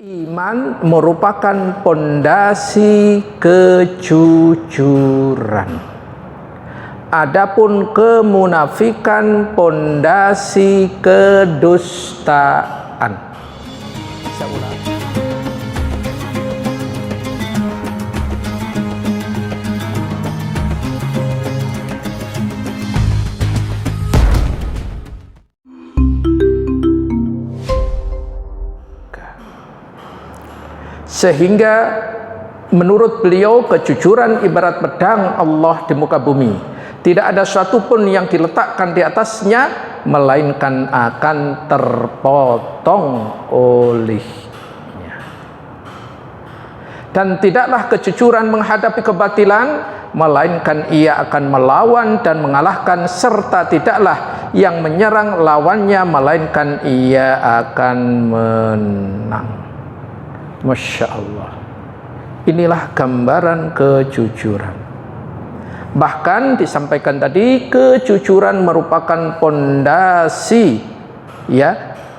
Iman merupakan pondasi kejujuran. Adapun kemunafikan pondasi kedustaan. Saya ulang. Sehingga menurut beliau kejujuran ibarat pedang Allah di muka bumi. Tidak ada suatu pun yang diletakkan di atasnya melainkan akan terpotong olehnya. Dan tidaklah kejujuran menghadapi kebatilan, melainkan ia akan melawan dan mengalahkan, serta tidaklah yang menyerang lawannya melainkan ia akan menang. Masya Allah. Inilah gambaran kejujuran. Bahkan disampaikan tadi, kejujuran merupakan pondasi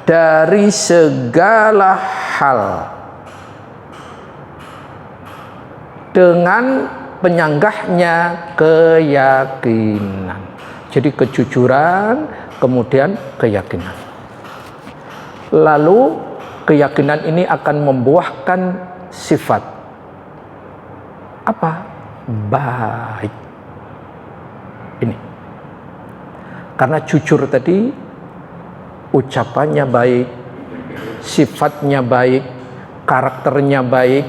dari segala hal. Dengan penyanggahnya keyakinan. Jadi kejujuran, kemudian keyakinan. Lalu keyakinan ini akan membuahkan sifat apa? Baik. Ini. Karena jujur tadi ucapannya baik, sifatnya baik, karakternya baik,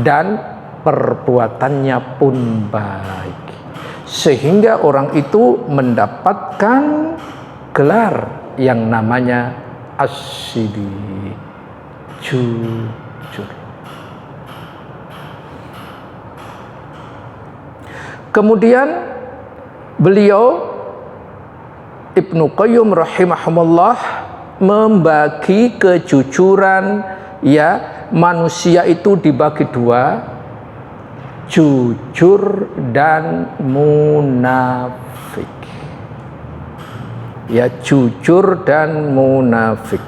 dan perbuatannya pun baik. Sehingga orang itu mendapatkan gelar yang namanya as-siddiq. Jujur. Kemudian beliau Ibnu Qayyim rahimahullah membagi kejujuran manusia itu dibagi dua, jujur dan munafik. Jujur dan munafik.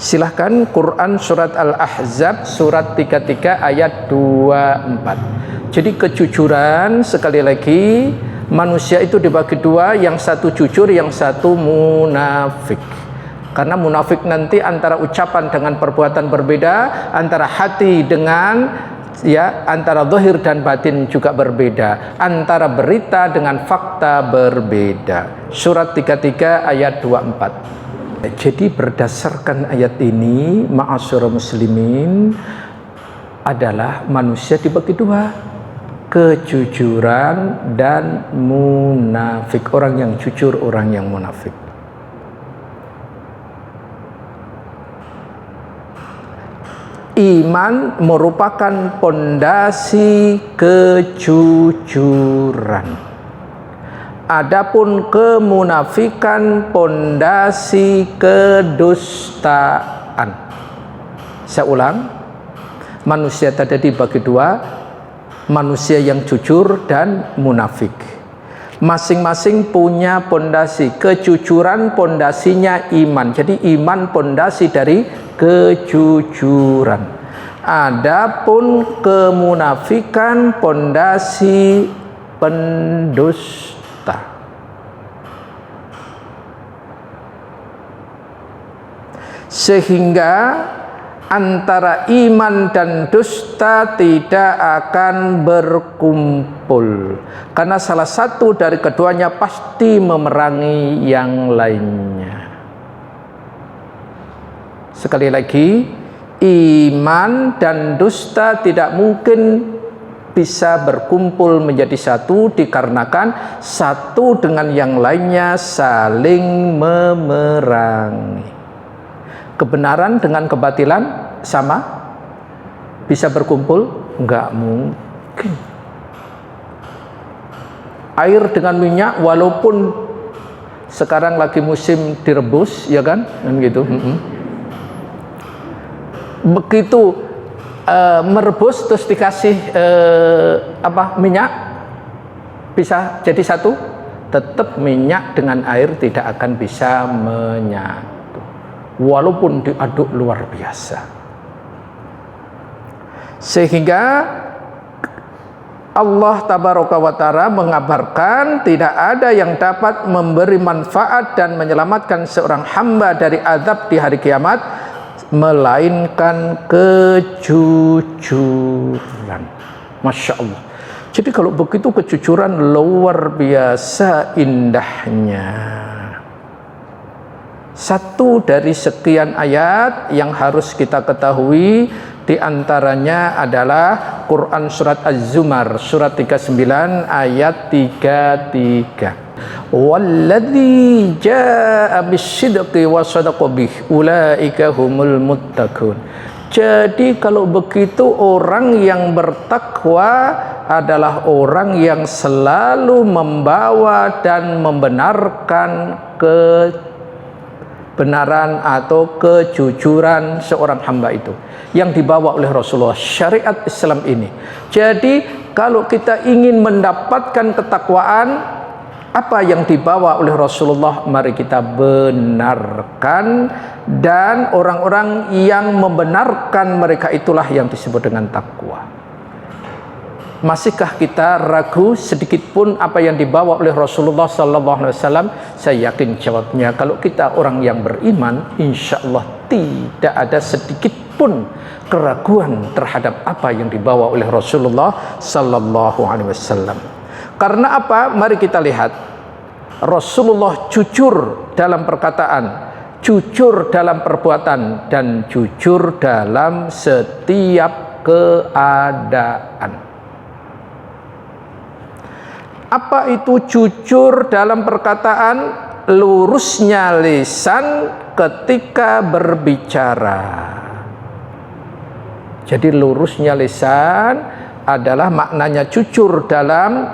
Silahkan Quran surat Al-Ahzab surat 33 ayat 24. Jadi kejujuran sekali lagi manusia itu dibagi dua, yang satu jujur, yang satu munafik. Karena munafik nanti antara ucapan dengan perbuatan berbeda, antara hati dengan antara zahir dan batin juga berbeda, antara berita dengan fakta berbeda. Surat 33 ayat 24. Jadi berdasarkan ayat ini, ma'asyiral muslimin, adalah manusia dibagi dua, kejujuran dan munafik. Orang yang jujur, orang yang munafik. Iman merupakan pondasi kejujuran. Adapun kemunafikan pondasi kedustaan. Saya ulang, manusia tadi dibagi dua, manusia yang jujur dan munafik. Masing-masing punya pondasi. Kejujuran pondasinya iman. Jadi iman pondasi dari kejujuran. Adapun kemunafikan pondasi pendusta. Sehingga antara iman dan dusta tidak akan berkumpul, karena salah satu dari keduanya pasti memerangi yang lainnya. Sekali lagi, iman dan dusta tidak mungkin bisa berkumpul menjadi satu, dikarenakan satu dengan yang lainnya saling memerangi. Kebenaran dengan kebatilan sama? Bisa berkumpul? Enggak mungkin. Air dengan minyak, walaupun sekarang lagi musim direbus, ya kan? Gitu. Begitu merebus terus dikasih minyak, bisa jadi satu? Tetap minyak dengan air tidak akan bisa menyatu. walaupun diaduk luar biasa. Sehingga Allah tabaraka wa ta'ala mengabarkan tidak ada yang dapat memberi manfaat dan menyelamatkan seorang hamba dari azab di hari kiamat melainkan kejujuran. Masya Allah. Jadi kalau begitu kejujuran luar biasa indahnya. Satu dari sekian ayat yang harus kita ketahui, di antaranya adalah Quran surat Az-Zumar surat 39 ayat 33. Walladzi jaa'a bis-sidqi wa sadaqa bih ulaika humul muttaqun. Jadi kalau begitu orang yang bertakwa adalah orang yang selalu membawa dan membenarkan kebenaran atau kejujuran seorang hamba itu yang dibawa oleh Rasulullah, syariat Islam ini. Jadi kalau kita ingin mendapatkan ketakwaan, apa yang dibawa oleh Rasulullah mari kita benarkan, dan orang-orang yang membenarkan mereka itulah yang disebut dengan takwa. Masihkah kita ragu sedikit pun apa yang dibawa oleh Rasulullah SAW? Saya yakin jawabnya, kalau kita orang yang beriman, insya Allah tidak ada sedikit pun keraguan terhadap apa yang dibawa oleh Rasulullah SAW. Karena apa? Mari kita lihat. Rasulullah jujur dalam perkataan, jujur dalam perbuatan, dan jujur dalam setiap keadaan. Apa itu jujur dalam perkataan? Lurusnya lisan ketika berbicara. Jadi lurusnya lisan adalah maknanya jujur dalam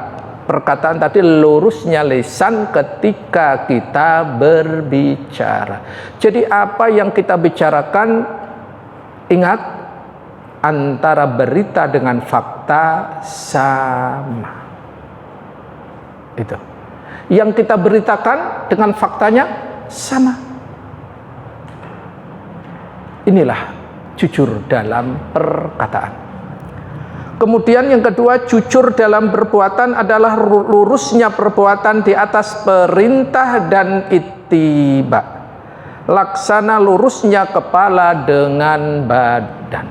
perkataan tadi, lurusnya lisan ketika kita berbicara. Jadi apa yang kita bicarakan, ingat, antara berita dengan fakta sama. Itu. Yang kita beritakan dengan faktanya sama. Inilah jujur dalam perkataan. Kemudian yang kedua, jujur dalam perbuatan adalah lurusnya perbuatan di atas perintah dan ittiba. Laksana lurusnya kepala dengan badan.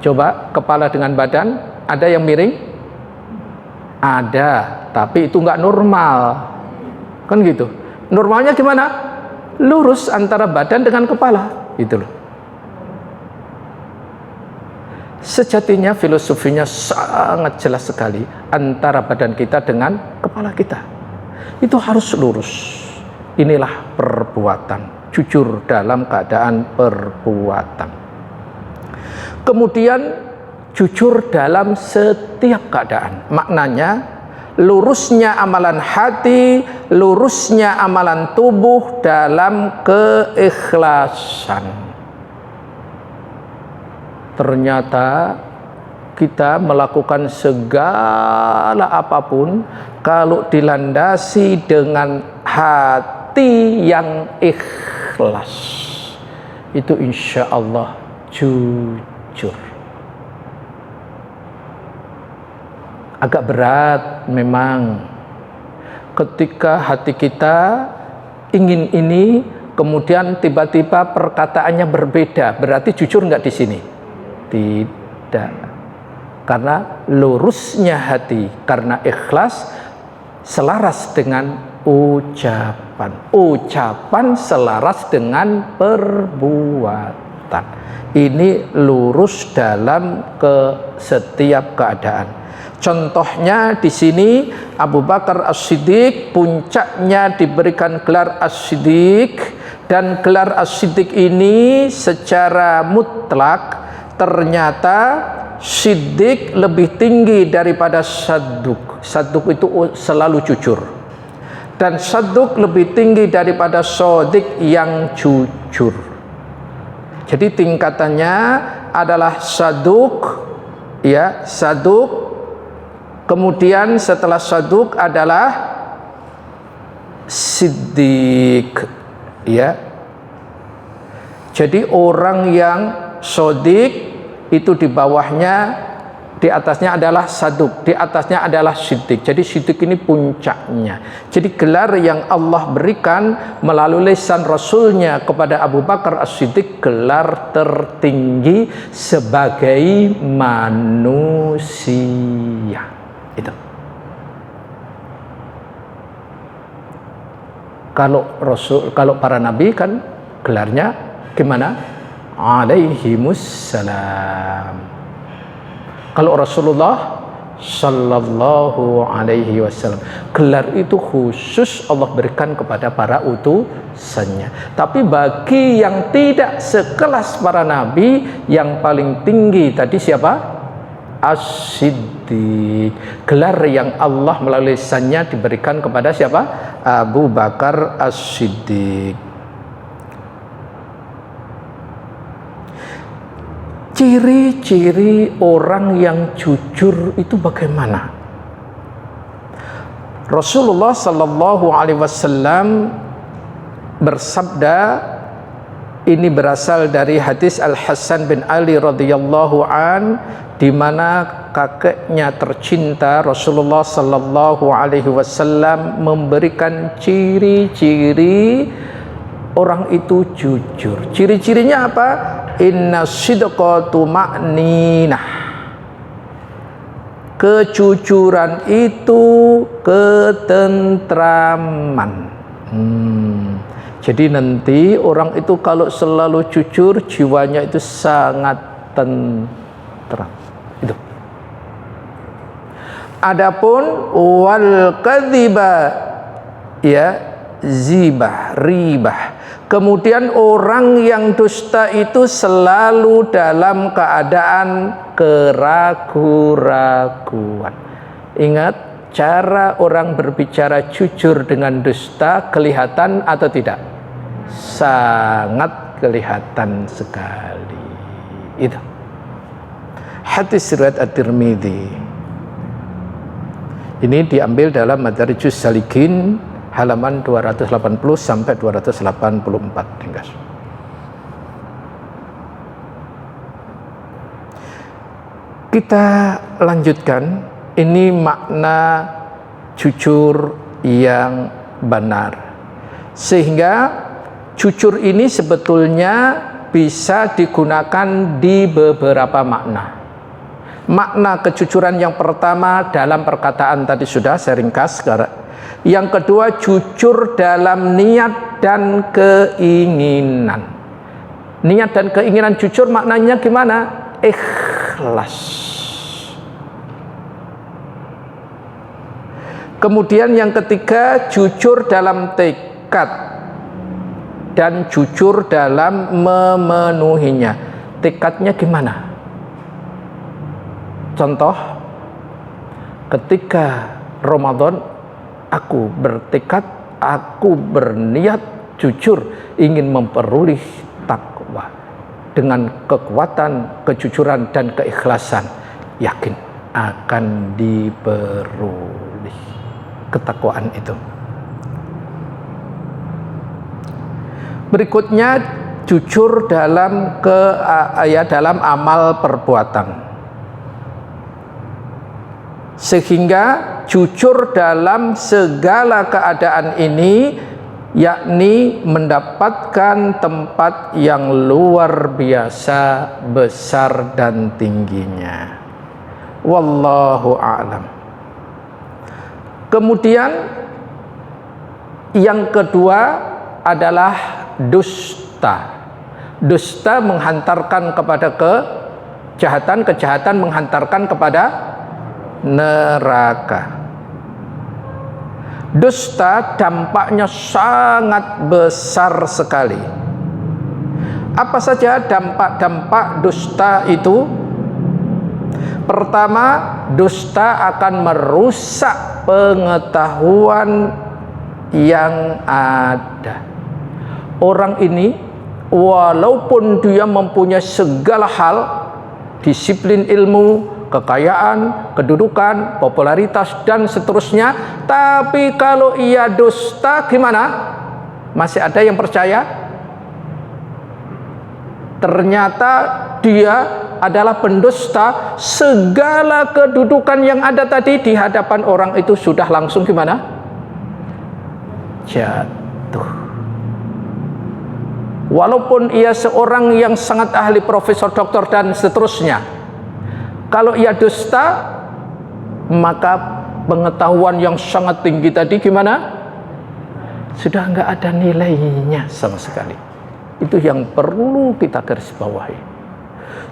Coba kepala dengan badan, ada yang miring? Ada, tapi itu nggak normal. Kan gitu. Normalnya gimana? Lurus antara badan dengan kepala. Gitu loh. Sejatinya filosofinya sangat jelas sekali antara badan kita dengan kepala kita. Itu harus lurus. Inilah perbuatan, jujur dalam keadaan perbuatan. Kemudian jujur dalam setiap keadaan. Maknanya lurusnya amalan hati, lurusnya amalan tubuh dalam keikhlasan. Ternyata kita melakukan segala apapun kalau dilandasi dengan hati yang ikhlas, itu insya Allah jujur. Agak berat memang ketika hati kita ingin ini, kemudian tiba-tiba perkataannya berbeda. Berarti jujur nggak di sini? Tidak. Karena lurusnya hati, karena ikhlas selaras dengan ucapan. Ucapan selaras dengan perbuatan. Ini lurus dalam setiap keadaan. Contohnya di sini Abu Bakar As-Siddiq, puncaknya diberikan gelar As-Siddiq, dan gelar As-Siddiq ini secara mutlak ternyata Siddiq lebih tinggi daripada Sadduq. Sadduq itu selalu jujur, dan Sadduq lebih tinggi daripada Shadiq yang jujur. Jadi tingkatannya adalah Sadduq, ya, Sadduq. Kemudian setelah Sadduq adalah Siddiq, ya. Jadi orang yang sodik itu di bawahnya, di atasnya adalah saduk, di atasnya adalah siddiq. Jadi siddiq ini puncaknya. Jadi gelar yang Allah berikan melalui lisan Rasulnya kepada Abu Bakar As-Siddiq, gelar tertinggi sebagai manusia. Itu. Kalau para nabi kan gelarnya gimana? Alaihimussalam. Kalau Rasulullah Sallallahu Alaihi Wasallam, gelar itu khusus Allah berikan kepada para utusannya. Tapi bagi yang tidak sekelas para nabi, yang paling tinggi tadi siapa? As-Siddiq. Gelar yang Allah melalui lisannya diberikan kepada siapa? Abu Bakar As-Siddiq. Ciri-ciri orang yang jujur itu bagaimana? Rasulullah Sallallahu Alaihi Wasallam bersabda, ini berasal dari hadis Al Hasan bin Ali radhiyallahu an, di mana kakeknya tercinta Rasulullah Sallallahu Alaihi Wasallam memberikan ciri-ciri orang itu jujur. Ciri-cirinya apa? Inna sidqa tuma'ninah. Kejujuran itu ketentraman. Jadi nanti orang itu kalau selalu jujur, jiwanya itu sangat tentram. Itu. Adapun wal kadhiba, ya, zibah, ribah. Kemudian orang yang dusta itu selalu dalam keadaan keraguan-raguan. Ingat, cara orang berbicara jujur dengan dusta kelihatan atau tidak? Sangat kelihatan sekali. Itu hadis riwayat At-Tirmidzi. Ini diambil dalam Madarijus Salikin halaman 280 sampai 284, ringkas. Kita lanjutkan, ini makna jujur yang benar. Sehingga jujur ini sebetulnya bisa digunakan di beberapa makna. Makna kejujuran yang pertama dalam perkataan tadi sudah saya ringkas. Yang kedua, jujur dalam niat dan keinginan. Niat dan keinginan jujur maknanya gimana? Ikhlas. Kemudian yang ketiga, jujur dalam tekad dan jujur dalam memenuhinya. Tekadnya gimana? Contoh, ketika Ramadan aku bertekad, aku berniat jujur ingin memperoleh takwa. Dengan kekuatan, kejujuran dan keikhlasan, yakin akan diperoleh ketakwaan itu. Berikutnya, jujur dalam dalam amal perbuatan. Sehingga jujur dalam segala keadaan ini, yakni mendapatkan tempat yang luar biasa besar dan tingginya. Wallahu a'lam. Kemudian yang kedua adalah dusta. Dusta menghantarkan kepada kejahatan, kejahatan menghantarkan kepada neraka. Dusta dampaknya sangat besar sekali. Apa saja dampak-dampak dusta itu? Pertama, dusta akan merusak pengetahuan yang ada. Orang ini walaupun dia mempunyai segala hal, disiplin ilmu, kekayaan, kedudukan, popularitas dan seterusnya, tapi kalau ia dusta gimana? Masih ada yang percaya? ternyata dia adalah pendusta, segala kedudukan yang ada tadi di hadapan orang itu sudah langsung gimana? Jatuh. Walaupun ia seorang yang sangat ahli, profesor, doktor dan seterusnya, kalau ia dusta, maka pengetahuan yang sangat tinggi tadi gimana? Sudah nggak ada nilainya sama sekali. Itu yang perlu kita garis bawahi.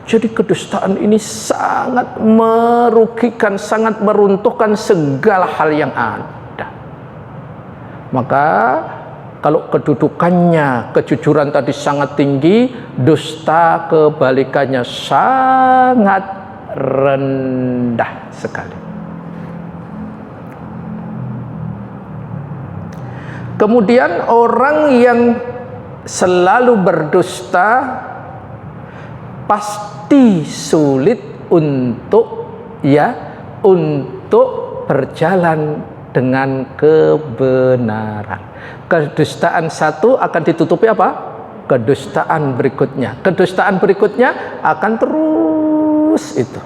Jadi kedustaan ini sangat merugikan, sangat meruntuhkan segala hal yang ada. Maka kalau kedudukannya, kejujuran tadi sangat tinggi, dusta kebalikannya sangat rendah sekali. Kemudian orang yang selalu berdusta pasti sulit untuk berjalan dengan kebenaran. Kedustaan satu akan ditutupi apa? Kedustaan berikutnya. Kedustaan berikutnya akan terus itu.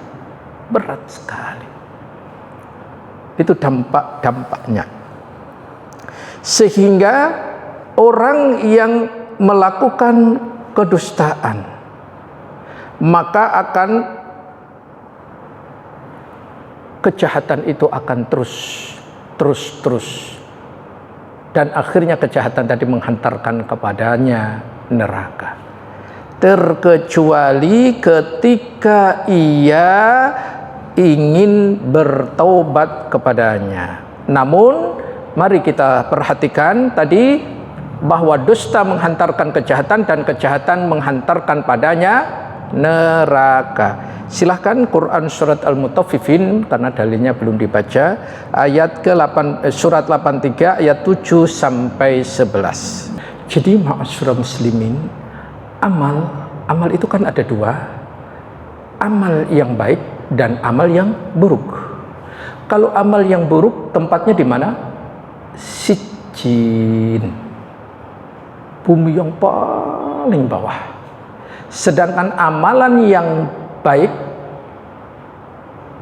Berat sekali. Itu dampak-dampaknya. Sehingga orang yang melakukan kedustaan, maka akan kejahatan itu akan terus dan akhirnya kejahatan tadi menghantarkan kepadanya neraka, terkecuali ketika ia ingin bertaubat kepadanya. Namun mari kita perhatikan tadi bahwa dusta menghantarkan kejahatan dan kejahatan menghantarkan padanya neraka. Silahkan Quran surat Al-Mutaffifin, karena dalilnya belum dibaca, ayat ke-8, surat 83 ayat 7 sampai 11. Jadi ma'asyiral muslimin, amal itu kan ada dua, amal yang baik dan amal yang buruk. Kalau amal yang buruk tempatnya di mana? Sijjin, bumi yang paling bawah. Sedangkan amalan yang baik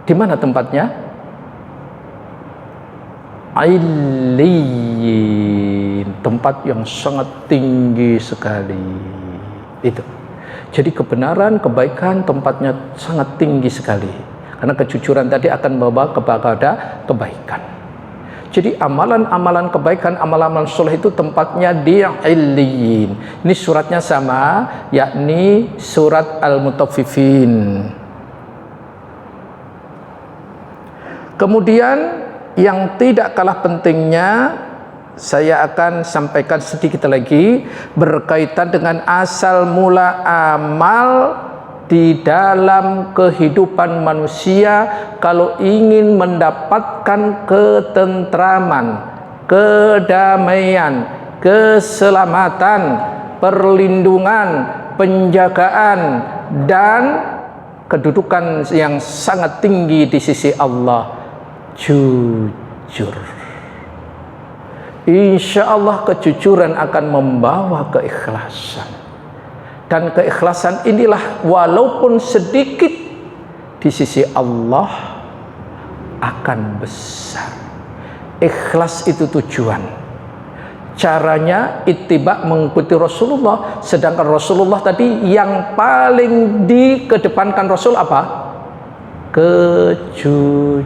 di mana tempatnya? Ailin, tempat yang sangat tinggi sekali. Itu. Jadi kebenaran, kebaikan tempatnya sangat tinggi sekali. Karena kejujuran tadi akan membawa kepada kebaikan. Jadi amalan-amalan kebaikan, amalan-amalan soleh itu tempatnya di Illiyin. Ini suratnya sama, yakni surat Al-Mutaffifin. Kemudian yang tidak kalah pentingnya, saya akan sampaikan sedikit lagi berkaitan dengan asal mula amal di dalam kehidupan manusia. Kalau ingin mendapatkan ketentraman, kedamaian, keselamatan, perlindungan, penjagaan, dan kedudukan yang sangat tinggi di sisi Allah, jujur. Insya Allah kejujuran akan membawa keikhlasan. Dan keikhlasan inilah walaupun sedikit di sisi Allah akan besar. Ikhlas itu tujuan. Caranya ittiba, mengikuti Rasulullah. Sedangkan Rasulullah tadi yang paling dikedepankan Rasul apa? Kejujuran.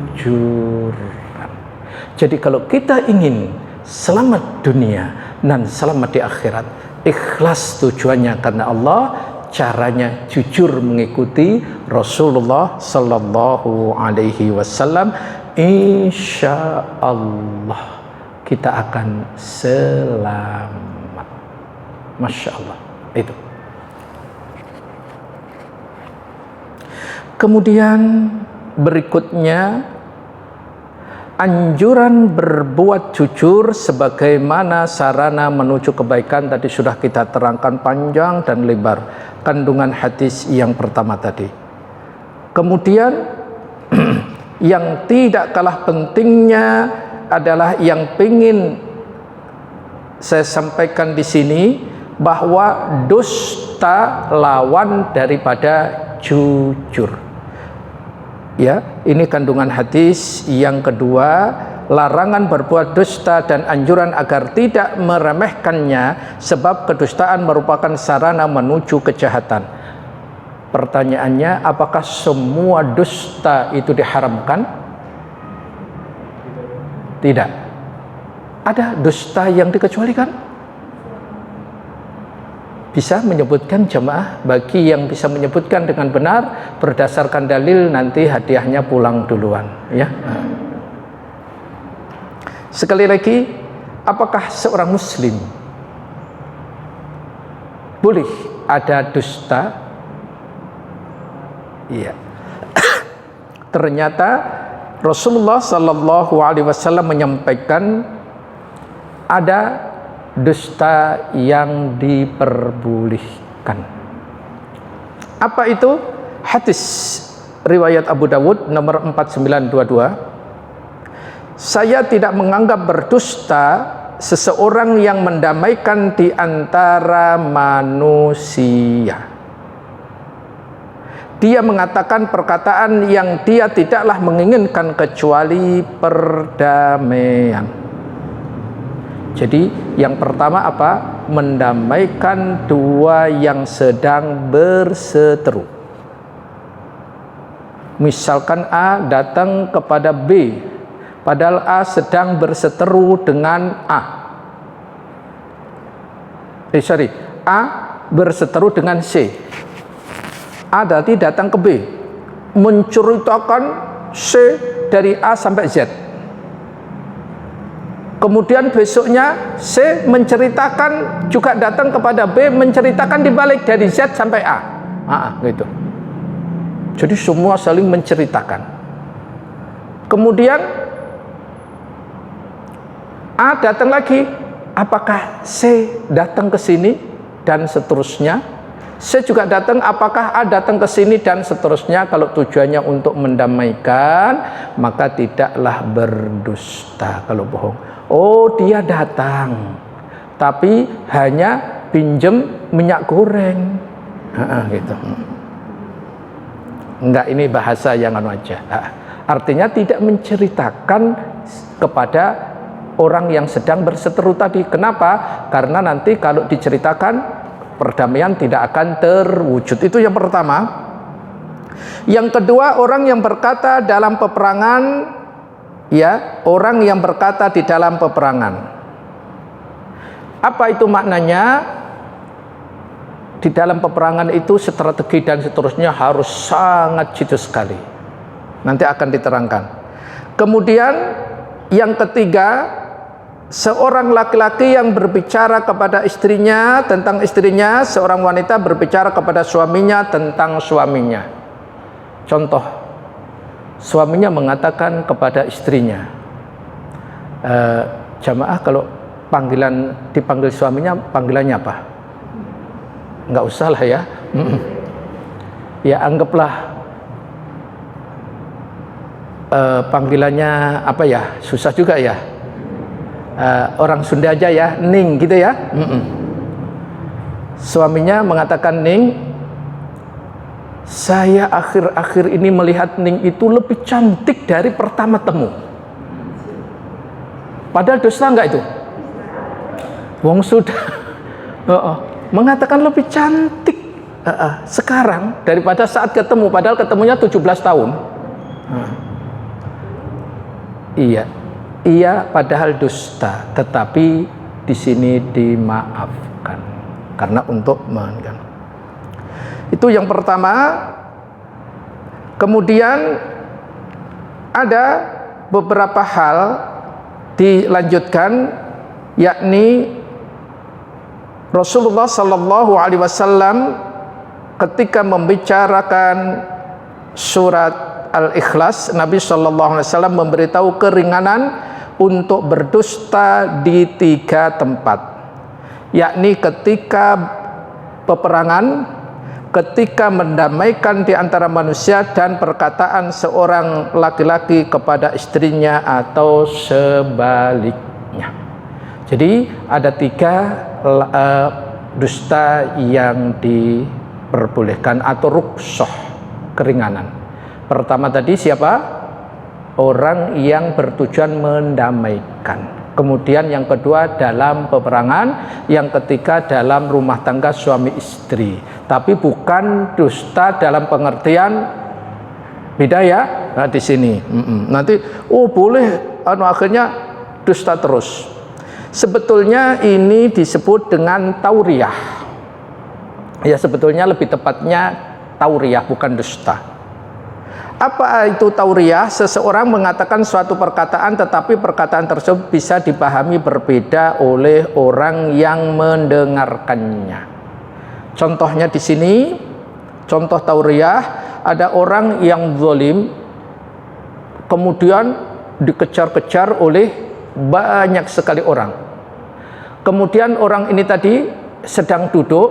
Jadi kalau kita ingin selamat dunia dan selamat di akhirat, ikhlas tujuannya karena Allah, caranya jujur mengikuti Rasulullah sallallahu alaihi wasallam. Insya Allah kita akan selamat. Masya Allah. Itu. Kemudian berikutnya, anjuran berbuat jujur sebagaimana sarana menuju kebaikan tadi sudah kita terangkan panjang dan lebar kandungan hadis yang pertama tadi. Kemudian yang tidak kalah pentingnya adalah yang ingin saya sampaikan di sini, bahwa dusta lawan daripada jujur. Ya, ini kandungan hadis yang kedua, larangan berbuat dusta dan anjuran agar tidak meremehkannya sebab kedustaan merupakan sarana menuju kejahatan. Pertanyaannya, apakah semua dusta itu diharamkan? Tidak. Ada dusta yang dikecualikan? Bisa menyebutkan jemaah? Bagi yang bisa menyebutkan dengan benar berdasarkan dalil, nanti hadiahnya pulang duluan, ya. Sekali lagi, apakah seorang muslim boleh ada dusta? Iya. Ternyata Rasulullah sallallahu alaihi wasallam menyampaikan ada dusta yang diperbolehkan. Apa itu? Hadis riwayat Abu Dawud nomor 4922. Saya tidak menganggap berdusta seseorang yang mendamaikan di antara manusia. Dia mengatakan perkataan yang dia tidaklah menginginkan kecuali perdamaian. Jadi yang pertama apa? Mendamaikan dua yang sedang berseteru. Misalkan A datang kepada B, padahal A sedang berseteru dengan A. A berseteru dengan C. A tadi datang ke B, menceritakan C dari A sampai Z. Kemudian besoknya C menceritakan, juga datang kepada B, menceritakan dibalik dari Z sampai A. Gitu. Jadi semua saling menceritakan. Kemudian A datang lagi, apakah C datang ke sini dan seterusnya? C juga datang, apakah A datang ke sini dan seterusnya? Kalau tujuannya untuk mendamaikan, maka tidaklah berdusta kalau bohong. Oh, dia datang tapi hanya pinjem minyak goreng, gitu. Enggak, ini bahasa yang anu aja. Artinya tidak menceritakan kepada orang yang sedang berseteru tadi. Kenapa? Karena nanti kalau diceritakan, perdamaian tidak akan terwujud. Itu yang pertama. Yang kedua, orang yang berkata dalam peperangan, ya, orang yang berkata di dalam peperangan. Apa itu maknanya? Di dalam peperangan itu strategi dan seterusnya harus sangat jitu sekali. Nanti akan diterangkan. Kemudian yang ketiga, seorang laki-laki yang berbicara kepada istrinya tentang istrinya, seorang wanita berbicara kepada suaminya tentang suaminya. Contoh, suaminya mengatakan kepada istrinya, jamaah kalau dipanggil suaminya, panggilannya apa? Nggak usah lah ya. Ya anggaplah panggilannya apa ya? Susah juga ya. Orang Sunda aja ya, Ning gitu ya. Suaminya mengatakan, Ning, saya akhir-akhir ini melihat Ning itu lebih cantik dari pertama temu. Padahal dosa enggak itu? Wong sudah mengatakan lebih cantik sekarang daripada saat ketemu, padahal ketemunya 17 tahun. Iya, padahal dusta, tetapi di sini dimaafkan karena untuk mengan. Itu yang pertama. Kemudian ada beberapa hal dilanjutkan, yakni Rasulullah sallallahu alaihi wasallam ketika membicarakan surat Al-Ikhlas, Nabi sallallahu alaihi wasallam memberitahu keringanan untuk berdusta di 3 tempat, yakni ketika peperangan, ketika mendamaikan di antara manusia, dan perkataan seorang laki-laki kepada istrinya atau sebaliknya. Jadi ada 3 dusta yang diperbolehkan atau rukhsah, keringanan. Pertama tadi siapa? Orang yang bertujuan mendamaikan. Kemudian yang kedua dalam peperangan, yang ketiga dalam rumah tangga suami istri. Tapi bukan dusta dalam pengertian beda ya. Nah, di sini nanti boleh akhirnya dusta terus. Sebetulnya ini disebut dengan tauriyah. Ya, sebetulnya lebih tepatnya tauriyah, bukan dusta. Apa itu tauriyah? Seseorang mengatakan suatu perkataan tetapi perkataan tersebut bisa dipahami berbeda oleh orang yang mendengarkannya. Contohnya di sini, contoh tauriyah, ada orang yang zalim kemudian dikejar-kejar oleh banyak sekali orang. Kemudian orang ini tadi sedang duduk,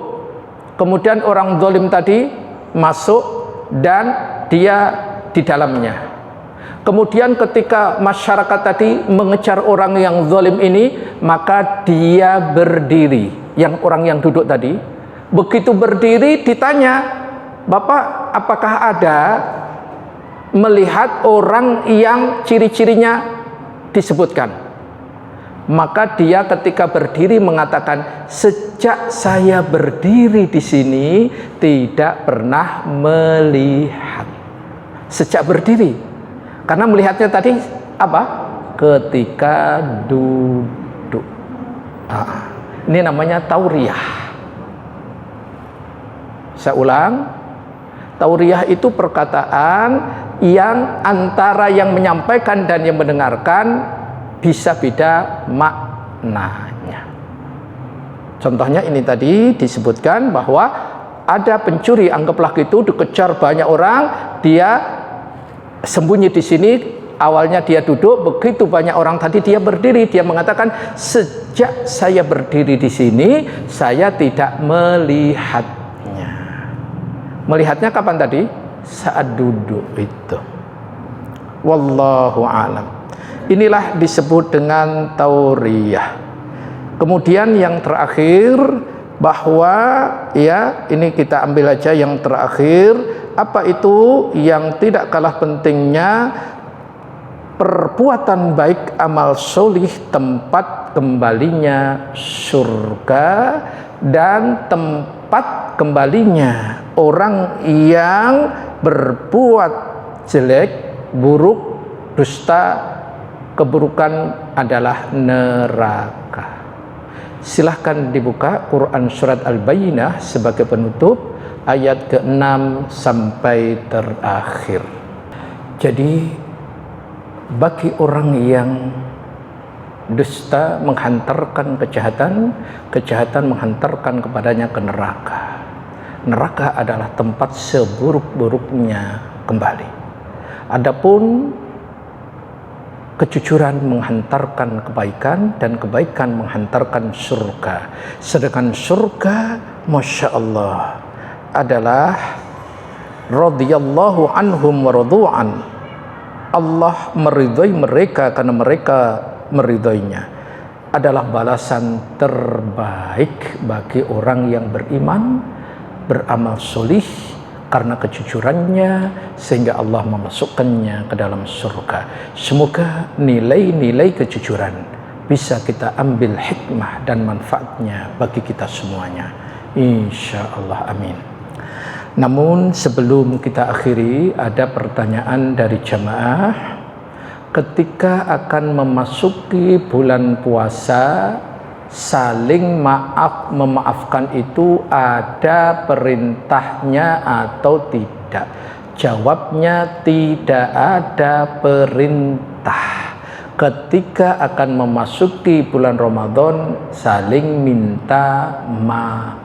kemudian orang zalim tadi masuk dan dia di dalamnya. Kemudian ketika masyarakat tadi mengejar orang yang zalim ini, maka dia berdiri. Yang orang yang duduk tadi, begitu berdiri ditanya, "Bapak, apakah ada melihat orang yang ciri-cirinya disebutkan?" Maka dia ketika berdiri mengatakan, "Sejak saya berdiri di sini tidak pernah melihat." Sejak berdiri, karena melihatnya tadi apa? Ketika duduk. Ini namanya tauriyah. Saya ulang, tauriyah itu perkataan yang antara yang menyampaikan dan yang mendengarkan bisa beda maknanya. Contohnya ini tadi disebutkan bahwa ada pencuri, anggaplah gitu, dikejar banyak orang, dia sembunyi di sini. Awalnya dia duduk, begitu banyak orang tadi dia berdiri, dia mengatakan, "Sejak saya berdiri di sini saya tidak melihatnya." Melihatnya kapan tadi? Saat duduk itu. Wallahu a'lam. Inilah disebut dengan tauriyah. Kemudian yang terakhir, bahwa ya ini kita ambil aja yang terakhir. Apa itu yang tidak kalah pentingnya? Perbuatan baik, amal solih, tempat kembalinya surga, dan tempat kembalinya orang yang berbuat jelek, buruk, dusta, keburukan adalah neraka. Silahkan dibuka Quran surat Al-Bayyinah sebagai penutup, ayat ke-6 sampai terakhir. Jadi bagi orang yang dusta menghantarkan kejahatan, kejahatan menghantarkan kepadanya ke neraka. Neraka adalah tempat seburuk-buruknya kembali. Adapun kejujuran menghantarkan kebaikan, dan kebaikan menghantarkan surga. Sedangkan surga, Masya Allah, adalah radhiyallahu anhum wa radu'an. Allah meridhai mereka karena mereka meridhoinya. Adalah balasan terbaik bagi orang yang beriman, beramal solih karena kejujurannya, sehingga Allah memasukkannya ke dalam surga. Semoga nilai-nilai kejujuran bisa kita ambil hikmah dan manfaatnya bagi kita semuanya, insya Allah, amin. Namun sebelum kita akhiri, ada pertanyaan dari jamaah. Ketika akan memasuki bulan puasa, saling maaf memaafkan itu ada perintahnya atau tidak? Jawabnya tidak ada perintah. Ketika akan memasuki bulan Ramadan, saling minta maaf.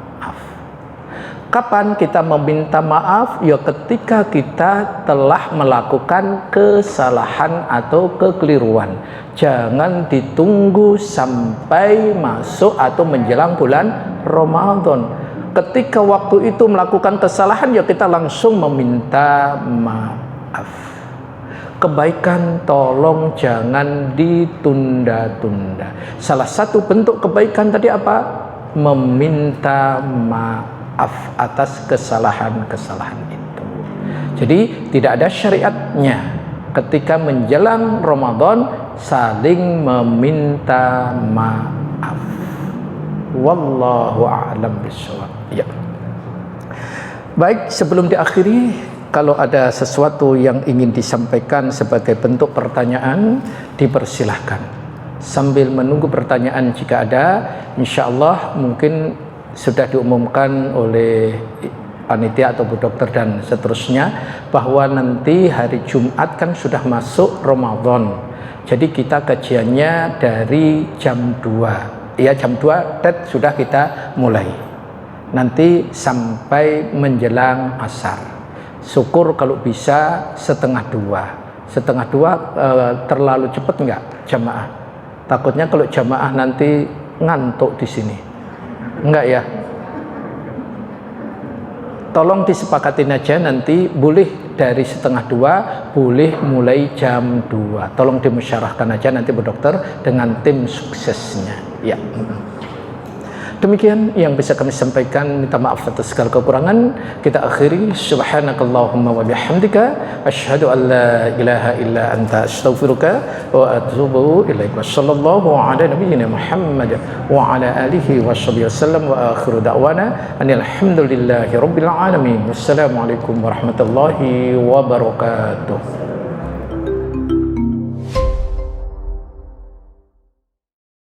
Kapan kita meminta maaf? Ya ketika kita telah melakukan kesalahan atau kekeliruan. Jangan ditunggu sampai masuk atau menjelang bulan Ramadan. Ketika waktu itu melakukan kesalahan, ya kita langsung meminta maaf. Kebaikan tolong jangan ditunda-tunda. Salah satu bentuk kebaikan tadi apa? meminta maaf atas kesalahan-kesalahan itu. Jadi tidak ada syariatnya ketika menjelang Ramadan saling meminta maaf. Wallahu a'lam bishawab. Ya. Baik, sebelum diakhiri, kalau ada sesuatu yang ingin disampaikan sebagai bentuk pertanyaan, dipersilahkan. Sambil menunggu pertanyaan jika ada, insya Allah mungkin sudah diumumkan oleh panitia atau Bu Dokter dan seterusnya, bahwa nanti hari Jumat kan sudah masuk Ramadan. Jadi kita kajiannya dari jam 2. Ya, jam 2 sudah kita mulai. Nanti sampai menjelang asar. Syukur kalau bisa setengah 2. Setengah 2 terlalu cepat enggak jamaah? Takutnya kalau jamaah nanti ngantuk di sini. Enggak ya? Tolong disepakatin aja, nanti boleh dari setengah 2, boleh mulai jam 2. Tolong dimusyarahkan aja nanti Bu Dokter dengan tim suksesnya. Ya. Demikian yang bisa kami sampaikan, minta maaf atas segala kekurangan. Kita akhiri, subhanakallahumma wa bihamdika asyhadu an la ilaha illa anta astaghfiruka wa atubu ilaik. Wassallallahu ala nabiyyina Muhammad wa ala alihi washabbihi wasallam wa akhiru da'wana anil hamdulillahi rabbil alamin. Wassalamualaikum warahmatullahi wabarakatuh.